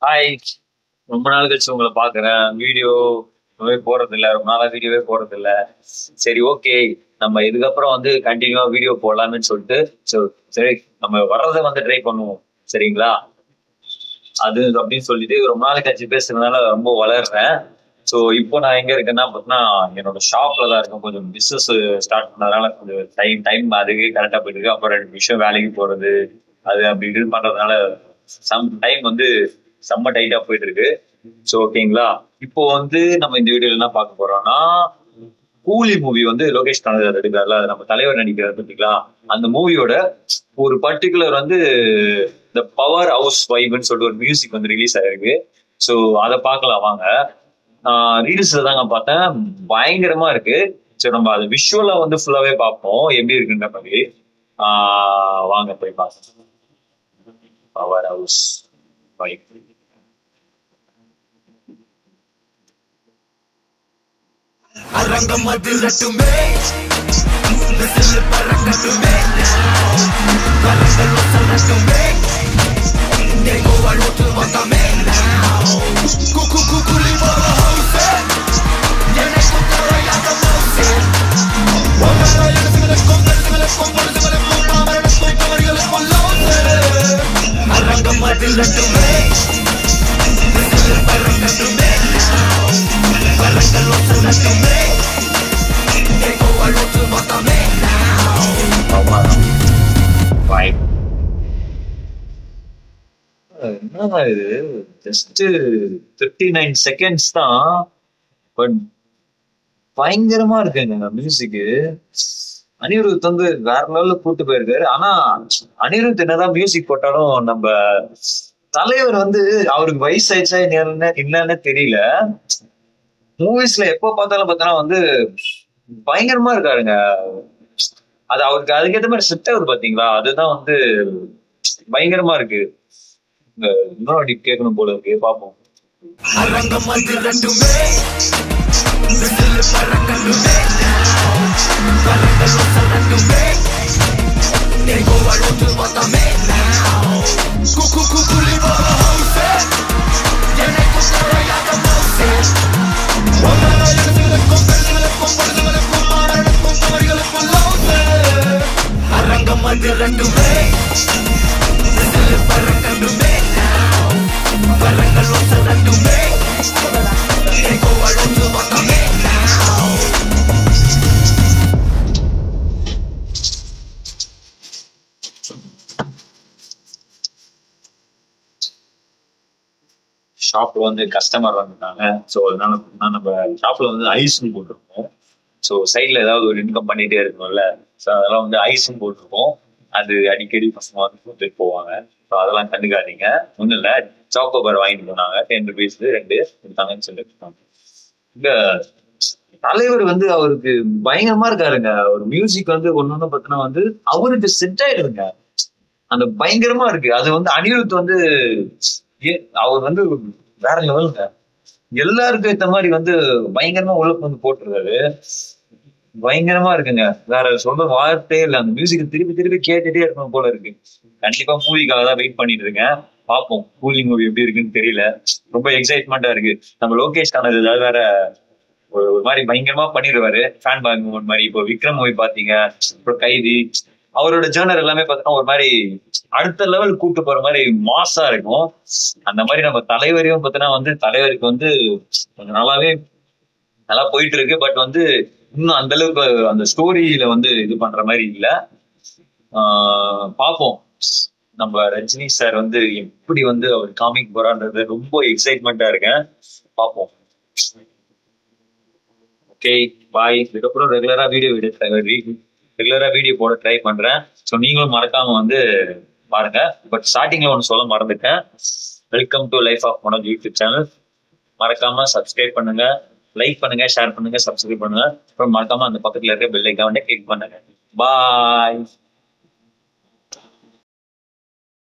Hi. ரொம்ப நாள் கழிச்சு உங்களை பார்க்குறேன். போடுறது இல்ல. ரொம்ப நாளா வீடியோவே போடுறது இல்ல. சரி, ஓகே. நம்ம இதுக்கப்புறம் வந்து கண்டினியூவா வீடியோ போடலாம்னு சொல்லிட்டு, சோ சரி நம்ம வர்றத வந்து ட்ரை பண்ணுவோம். சரிங்களா? அது அப்படின்னு சொல்லிட்டு ரொம்ப நாள் கழிச்சு பேசுறதுனால ரொம்ப வளர்றேன். ஸோ இப்போ நான் எங்க இருக்கேன்னா பார்த்தீங்கன்னா, என்னோட ஷாப்ல தான் இருக்கேன். கொஞ்சம் பிசினஸ் ஸ்டார்ட் பண்ணதுனால கொஞ்சம் டைம் டைம் அதுவே கரெக்டா போயிட்டு இருக்கு. அப்புறம் 2 விஷயம் வேலைக்கு போறது, அது அப்படி இப்படின்னு பண்றதுனால சம் டைம் வந்து செம்ம டைட்டா போயிட்டு இருக்கு. ஸோ ஓகேங்களா? இப்போ வந்து நம்ம இந்த வீடியோல என்ன பார்க்க போறோம்னா, கூலி மூவி வந்து லோகேஷ் கனகராஜ் எடுக்கிறார்ல, அது நம்ம தலைவர் நடிக்கிறார் பார்த்தீங்களா? அந்த மூவியோட ஒரு பர்டிகுலர் வந்து இந்த பவர் ஹவுஸ் வைப்னு சொல்லிட்டு ஒரு மியூசிக் வந்து ரிலீஸ் ஆயிருக்கு. ஸோ அதை பார்க்கலாம் வாங்க. ரீல்ஸ்ல தாங்க பார்த்தேன். பயங்கரமா இருக்கு. சரி, நம்ம அது விஷுவலா வந்து ஃபுல்லாவே பார்ப்போம். எப்படி இருக்குன்ற மாதிரி. வாங்க போய் பார்க்கலாம். Power house vibe. அரங்கம் அதிரட்டுமே விசில் பறக்கட்டுமே கரங்கள் வசனட்டுமே நெகோவால் ஒத்து வந்தமே குக்கு குக்குலி பவர் ஹவுஸ் எனக்கு குறையாத மவுஸ் அரங்கம் அதிரட்டுமே விசில் பறக்கட்டுமே கரங்கள் வசனட்டுமே நெகோவால் ஒத்து வந்தமே வைப். என்னடா இது? ஜஸ்ட் 39 செகண்ட்ஸ் தான். பட் பயங்கரமா இருக்குங்க மியூசிக். அனிருத் வந்து வேற லெவல்ல கூட்டு போயிருக்காரு. ஆனா அனிருத் என்னதான் மியூசிக் போட்டாலும் நம்ம தலைவர் வந்து அவருக்கு வயசு ஆயிடுச்சா என்னன்னு தெரியல. மூவிஸ்ல எப்ப பார்த்தாலும் பார்த்தா வந்து பயங்கரமா இருக்காருங்க. அது அவருக்கு அதுக்கேற்ற மாதிரி செட் ஆகுது பாத்தீங்களா? அதுதான் வந்து பயங்கரமா இருக்கு. இன்னொரு வாட்டி கேட்கணும் போல இருக்கு. பார்ப்போம். அரங்கம் அதிரட்டுமே விசில் பறக்கட்டுமே கரங்கள் வசனட்டுமே நெகோவால் ஒத்து வந்தமே குக்கு குக்குலி பவர் ஹவுஸ் எனக்கு குறையாத மவுஸ் அரங்கம் அதிரட்டுமே விசில் பறக்கட்டுமே கரங்கள் வசனட்டுமே நெகோவால் ஒத்து வந்தமே ஷாப்ல வந்து கஸ்டமர் வந்துட்டாங்க. ஸோ அதனால நம்ம ஷாப்ல வந்து ஐஸ்ன்னு போட்டிருக்கோம். ஸோ சைட்ல ஏதாவது ஒரு இன்கம் பண்ணிட்டே இருக்கணும்ல. ஸோ அதெல்லாம் வந்து ஐஸும் போட்டிருக்கோம். அது அடிக்கடி பசங்க வந்து கொடுத்துட்டு போவாங்க. ஸோ அதெல்லாம் கண்டுக்காதீங்க. ஒன்றும் இல்லை, சாக்கோபார் வாங்கிட்டு போனாங்க. 10 rupees 2 கொடுத்தாங்கன்னு சொல்லிட்டு. இந்த தலைவர் வந்து அவருக்கு பயங்கரமா இருக்காருங்க. ஒரு மியூசிக் வந்து ஒன்னொன்னு பார்த்தீங்கன்னா வந்து அவருக்கு செட் ஆயிடுதுங்க. அந்த பயங்கரமா இருக்கு. அது வந்து அனிருத் வந்து அவர் வந்து வேற லெவலுங்க. எல்லாருக்கும் ஏத்த மாதிரி வந்து பயங்கரமா உள்ள வந்து போட்டுருக்காரு. பயங்கரமா இருக்குங்க. வேற சொல்ற வார்த்தையே இல்ல. அந்த மியூசிக் திருப்பி திருப்பி கேட்டுட்டே இருக்கணும் போல இருக்கு. கண்டிப்பா மூவிக்காக தான் வெயிட் பண்ணிட்டு இருக்கேன். பார்ப்போம் கூலி மூவி எப்படி இருக்குன்னு தெரியல. ரொம்ப எக்ஸைட்மெண்டா இருக்கு. நம்ம லோகேஷ் கனகராஜ் ஏதாவது வேற ஒரு மாதிரி பயங்கரமா பண்ணிடுவாரு. ஃபேன் பாய் மூமெண்ட் மாதிரி. இப்போ விக்ரம் மூவி பாத்தீங்க, அப்புறம் கைதி, அவரோட ஜேர்னர் எல்லாமே பார்த்தீங்கன்னா ஒரு மாதிரி அடுத்த லெவல் கூட்டு போற மாதிரி மாசா இருக்கும். அந்த மாதிரி நம்ம தலைவரையும் பார்த்தீங்கன்னா வந்து தலைவருக்கு வந்து கொஞ்சம் நல்லாவே நல்லா போயிட்டு இருக்கு. பட் வந்து இன்னும் அந்த அளவுக்கு அந்த ஸ்டோரியில வந்து இது பண்ற மாதிரி இல்ல. பார்ப்போம். நம்ம ரஜினி சார் வந்து எப்படி வந்து அவர் காமிக் போறான்றது ரொம்ப எக்ஸைட்மெண்டா இருக்கேன். பார்ப்போம். ஓகே, பாய். இதுக்கப்புறம் ரெகுலரா வீடியோ போட ட்ரை பண்றேன். ஸோ நீங்களும் மறக்காம வந்து பாருங்க. பட் ஸ்டார்டிங்ல ஒன்று சொல்ல மறந்துட்டேன். Welcome to life of Manoj YouTube channel. மறக்காம சப்ஸ்கிரைப் பண்ணுங்க, லைக் பண்ணுங்க, ஷேர் பண்ணுங்க, சப்ஸ்கிரைப் பண்ணுங்க. அப்புறம் மறக்காம அந்த பக்கத்துல இருக்க பெல் ஐக்கானை கிளிக் பண்ணுங்க. பாய்.